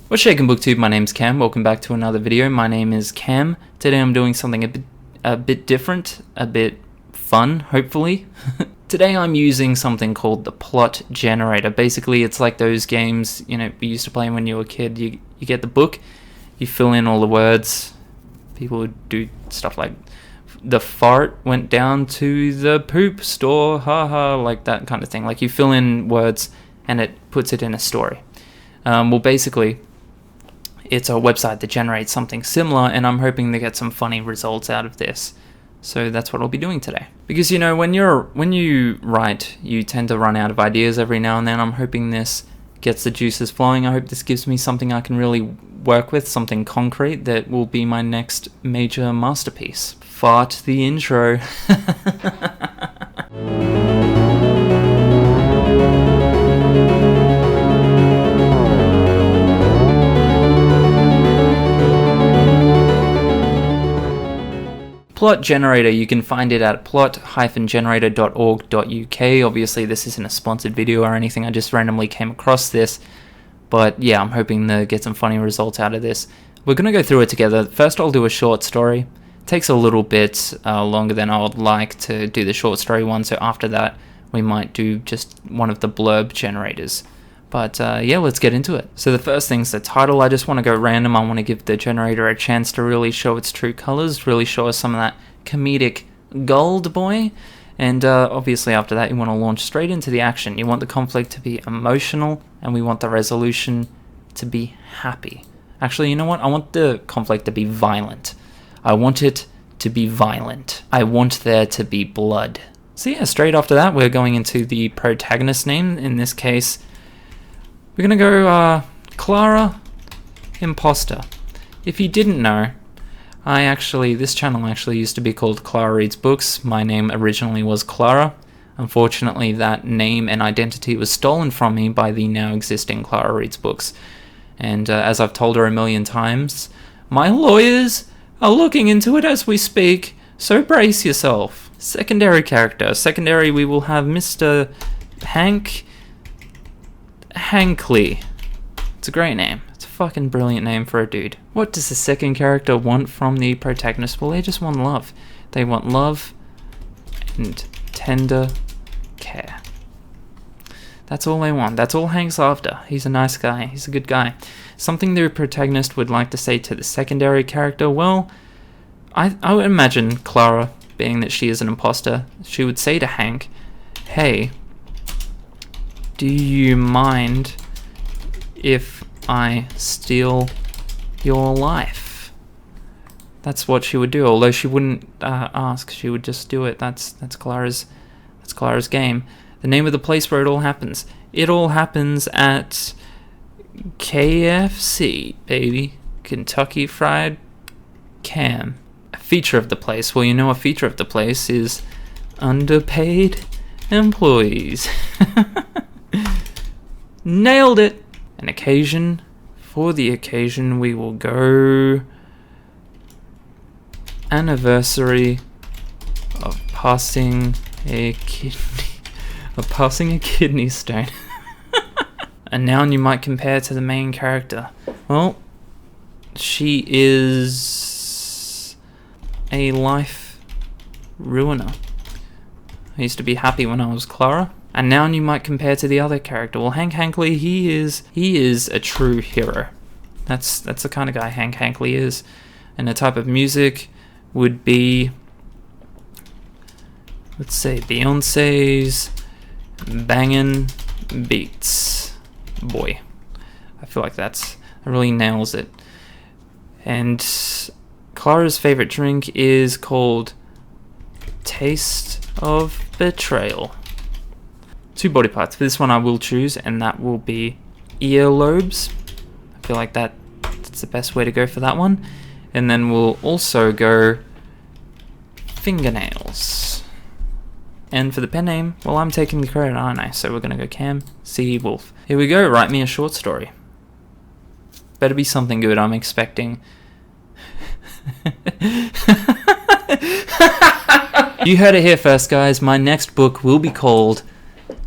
What's shaking booktube? My name's Cam. Welcome back to another video. My name is Cam. Today I'm doing something a bit different, a bit fun, hopefully. Today I'm using something called the plot generator. Basically, it's like those games, you used to play when you were a kid. You get the book, you fill in all the words. People would do stuff like the fart went down to the poop store, haha, like that kind of thing. Like you fill in words and it puts it in a story. Well, basically, it's a website that generates something similar, and I'm hoping to get some funny results out of this. So that's what I'll be doing today. Because when you write, you tend to run out of ideas every now and then. I'm hoping this gets the juices flowing. I hope this gives me something I can really work with, something concrete that will be my next major masterpiece. Fart the intro. Plot generator, you can find it at plot-generator.org.uk. Obviously this isn't a sponsored video or anything, I just randomly came across this, but yeah, I'm hoping to get some funny results out of this. We're going to go through it together. First I'll do a short story. It takes a little bit longer than I would like to do the short story one, so after that we might do just one of the blurb generators. But yeah, let's get into it. So the first thing's the title. I just want to go random. I want to give the generator a chance to really show its true colors, really show us some of that comedic gold, boy. And obviously after that, you want to launch straight into the action. You want the conflict to be emotional, and we want the resolution to be happy. Actually, you know what? I want the conflict to be violent. I want it to be violent. I want there to be blood. So yeah, straight after that, we're going into the protagonist name. In this case, we're going to go Clara Imposter. If you didn't know, this channel actually used to be called Clara Reads Books. My name originally was Clara. Unfortunately, that name and identity was stolen from me by the now existing Clara Reads Books. And as I've told her a million times, my lawyers are looking into it as we speak, so brace yourself. Secondary character. Secondary, we will have Mr. Hankley. It's a great name. It's a fucking brilliant name for a dude. What does the second character want from the protagonist? Well, they just want love. They want love and tender care. That's all they want. That's all Hank's after. He's a nice guy. He's a good guy. Something the protagonist would like to say to the secondary character, well, I would imagine Clara, being that she is an imposter, she would say to Hank, hey, do you mind if I steal your life? That's what she would do. Although she wouldn't ask, she would just do it. That's Clara's game. The name of the place where it all happens. It all happens at KFC, baby. Kentucky Fried Cam. A feature of the place. Well, a feature of the place is underpaid employees. Nailed it! An occasion. For the occasion, we will go anniversary of passing a kidney stone. A noun you might compare to the main character. Well, she is a life ruiner. I used to be happy when I was Clara. A noun you might compare to the other character. Well, Hank Hankley, he is a true hero. That's the kind of guy Hank Hankley is. And the type of music would be, let's say, Beyonce's bangin' beats. Boy, I feel like that really nails it. And Clara's favorite drink is called Taste of Betrayal. 2 body parts. For this one I will choose, and that will be earlobes. I feel like that's the best way to go for that one. And then we'll also go fingernails. And for the pen name, well, I'm taking the credit, aren't I? So we're going to go Cam C. Wolf. Here we go. Write me a short story. Better be something good. I'm expecting You heard it here first, guys. My next book will be called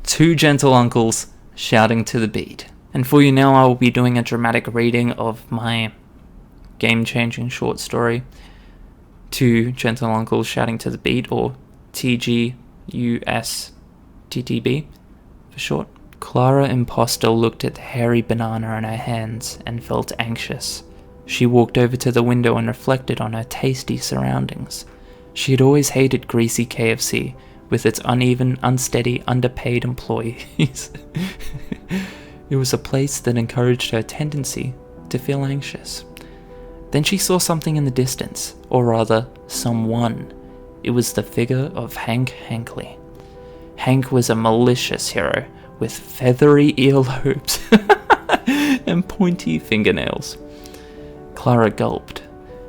Two Gentle Uncles Shouting to the Beat. And for you now, I will be doing a dramatic reading of my game-changing short story, Two Gentle Uncles Shouting to the Beat, or TGUSTTB for short. Clara Imposter looked at the hairy banana in her hands and felt anxious. She walked over to the window and reflected on her tasty surroundings. She had always hated greasy KFC, with its uneven, unsteady, underpaid employees. It was a place that encouraged her tendency to feel anxious. Then she saw something in the distance, or rather, someone. It was the figure of Hank Hankley. Hank was a malicious hero, with feathery earlobes and pointy fingernails. Clara gulped.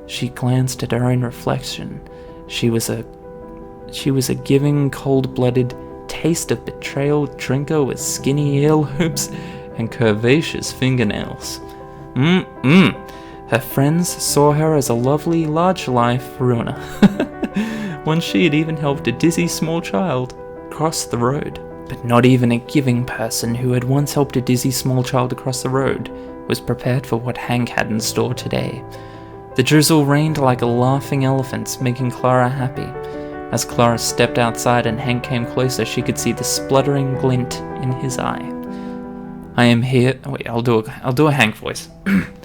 She glanced at her own reflection. She was a giving, cold-blooded, taste of betrayal drinker with skinny earlobes and curvaceous fingernails. Her friends saw her as a lovely, large-life ruiner. Once she had even helped a dizzy small child cross the road. But not even a giving person who had once helped a dizzy small child across the road was prepared for what Hank had in store today. The drizzle rained like a laughing elephant, making Clara happy. As Clara stepped outside and Hank came closer, she could see the spluttering glint in his eye. I am here. Wait, I'll do a Hank voice.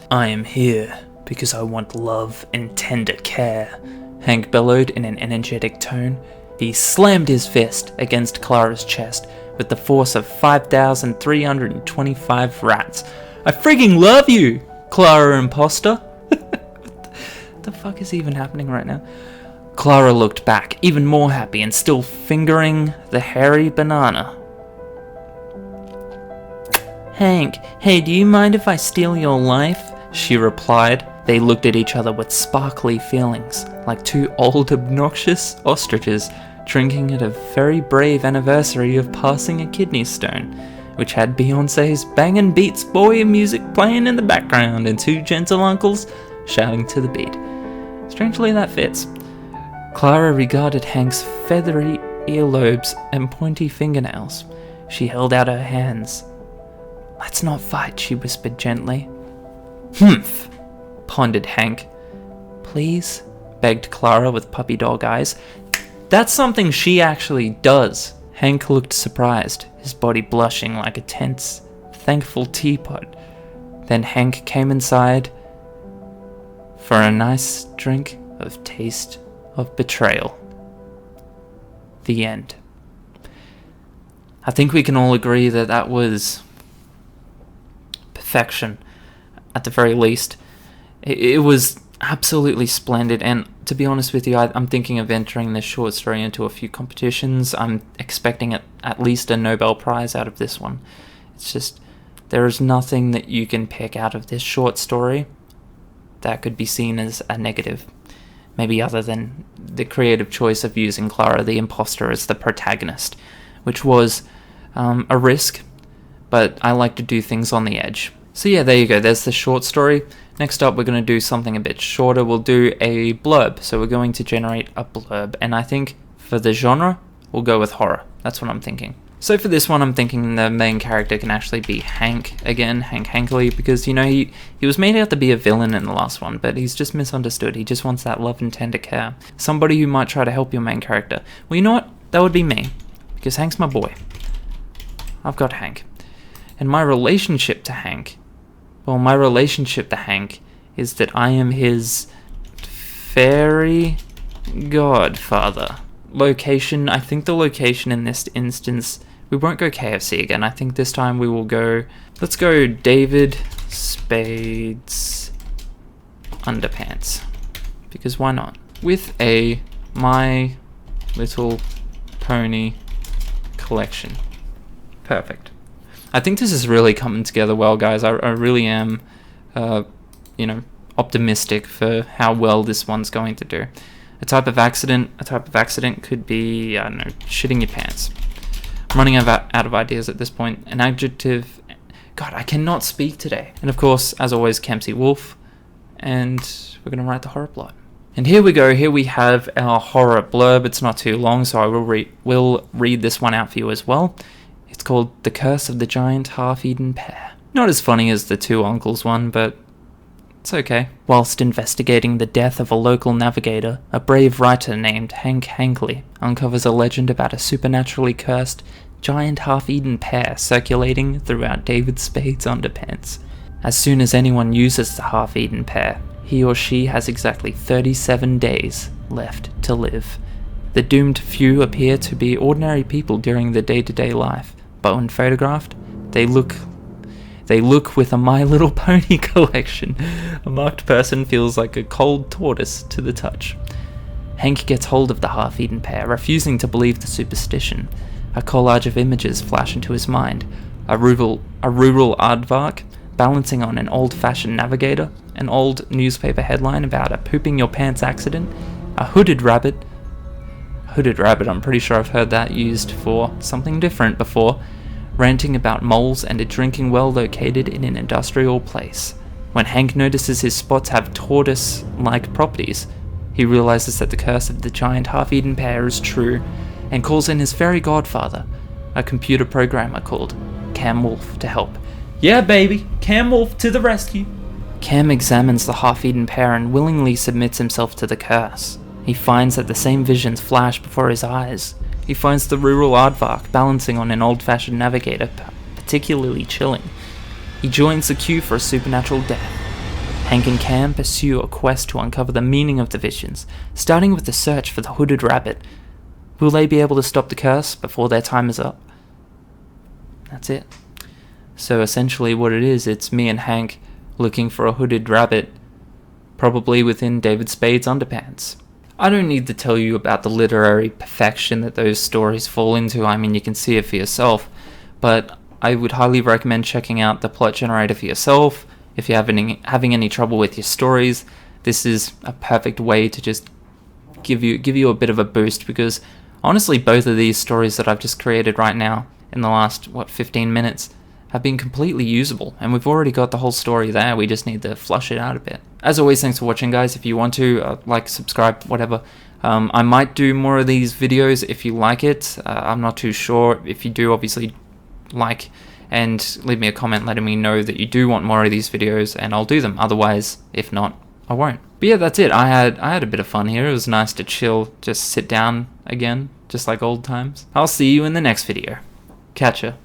I am here because I want love and tender care, Hank bellowed in an energetic tone. He slammed his fist against Clara's chest with the force of 5,325 rats. I frigging love you, Clara Imposter! What the fuck is even happening right now? Clara looked back, even more happy and still fingering the hairy banana. Hank, hey, do you mind if I steal your life? She replied. They looked at each other with sparkly feelings, like two old obnoxious ostriches drinking at a very brave anniversary of passing a kidney stone, which had Beyonce's Bangin' Beats Boy music playing in the background and two gentle uncles shouting to the beat. Strangely, that fits. Clara regarded Hank's feathery earlobes and pointy fingernails. She held out her hands. Let's not fight, she whispered gently. Humph, pondered Hank. Please, begged Clara with puppy dog eyes. That's something she actually does. Hank looked surprised, his body blushing like a tense, thankful teapot. Then Hank came inside for a nice drink of taste of betrayal. The end. I think we can all agree that that was perfection, at the very least. It was absolutely splendid, and to be honest with you, I'm thinking of entering this short story into a few competitions. I'm expecting at least a Nobel Prize out of this one. It's just, there is nothing that you can pick out of this short story that could be seen as a negative, maybe other than the creative choice of using Clara the Imposter as the protagonist, which was a risk, but I like to do things on the edge. So yeah, there you go, there's the short story. Next up, we're going to do something a bit shorter. We'll do a blurb. So we're going to generate a blurb, and I think for the genre, we'll go with horror. That's what I'm thinking. So for this one, I'm thinking the main character can actually be Hank again, Hank Hankley, because, you know, he was made out to be a villain in the last one, but he's just misunderstood. He just wants that love and tender care. Somebody who might try to help your main character. Well, you know what? That would be me, because Hank's my boy. I've got Hank. And my relationship to Hank, well, my relationship to Hank is that I am his fairy godfather. Location, I think the location in this instance, we won't go KFC again. I think this time we will go, let's go David Spade's underpants. Because why not? With a My Little Pony collection. Perfect. I think this is really coming together well, guys. I really am, optimistic for how well this one's going to do. A type of accident could be, I don't know, shitting your pants. I'm running out of ideas at this point. An adjective. God, I cannot speak today. And of course, as always, Kempsey Wolf. And we're going to write the horror plot. And here we go. Here we have our horror blurb. It's not too long, so I will read this one out for you as well. It's called The Curse of the Giant Half-Eaten Pear. Not as funny as the two uncles one, but it's okay. Whilst investigating the death of a local navigator, a brave writer named Hank Hankley uncovers a legend about a supernaturally cursed giant half-eaten pear circulating throughout David Spade's underpants. As soon as anyone uses the half-eaten pear, he or she has exactly 37 days left to live. The doomed few appear to be ordinary people during their day-to-day life, but when photographed, they look with a My Little Pony collection. A marked person feels like a cold tortoise to the touch. Hank gets hold of the half-eaten pear, refusing to believe the superstition. A collage of images flash into his mind. A rural aardvark balancing on an old-fashioned navigator, an old newspaper headline about a pooping your pants accident, a hooded rabbit, I'm pretty sure I've heard that used for something different before, ranting about moles and a drinking well located in an industrial place. When Hank notices his spots have tortoise-like properties, he realizes that the curse of the giant half-eaten pear is true, and calls in his fairy godfather, a computer programmer called Cam Wolf, to help. Yeah baby, Cam Wolf to the rescue! Cam examines the half-eaten pear and willingly submits himself to the curse. He finds that the same visions flash before his eyes. He finds the rural aardvark balancing on an old-fashioned navigator particularly chilling. He joins the queue for a supernatural death. Hank and Cam pursue a quest to uncover the meaning of the visions, starting with the search for the hooded rabbit. Will they be able to stop the curse before their time is up? That's it. So essentially what it is, it's me and Hank looking for a hooded rabbit, probably within David Spade's underpants. I don't need to tell you about the literary perfection that those stories fall into. I mean, you can see it for yourself, but I would highly recommend checking out the plot generator for yourself. If you're having any trouble with your stories, this is a perfect way to just give you a bit of a boost, because honestly, both of these stories that I've just created right now in the last 15 minutes have been completely usable, and we've already got the whole story there. We just need to flush it out a bit. As always, thanks for watching, guys. If you want to like, subscribe, whatever, I might do more of these videos if you like it. I'm not too sure. If you do, obviously like and leave me a comment letting me know that you do want more of these videos, and I'll do them. Otherwise, if not, I won't. But yeah, that's it. I had a bit of fun here. It was nice to chill, just sit down again, just like old times. I'll see you in the next video. Catcha.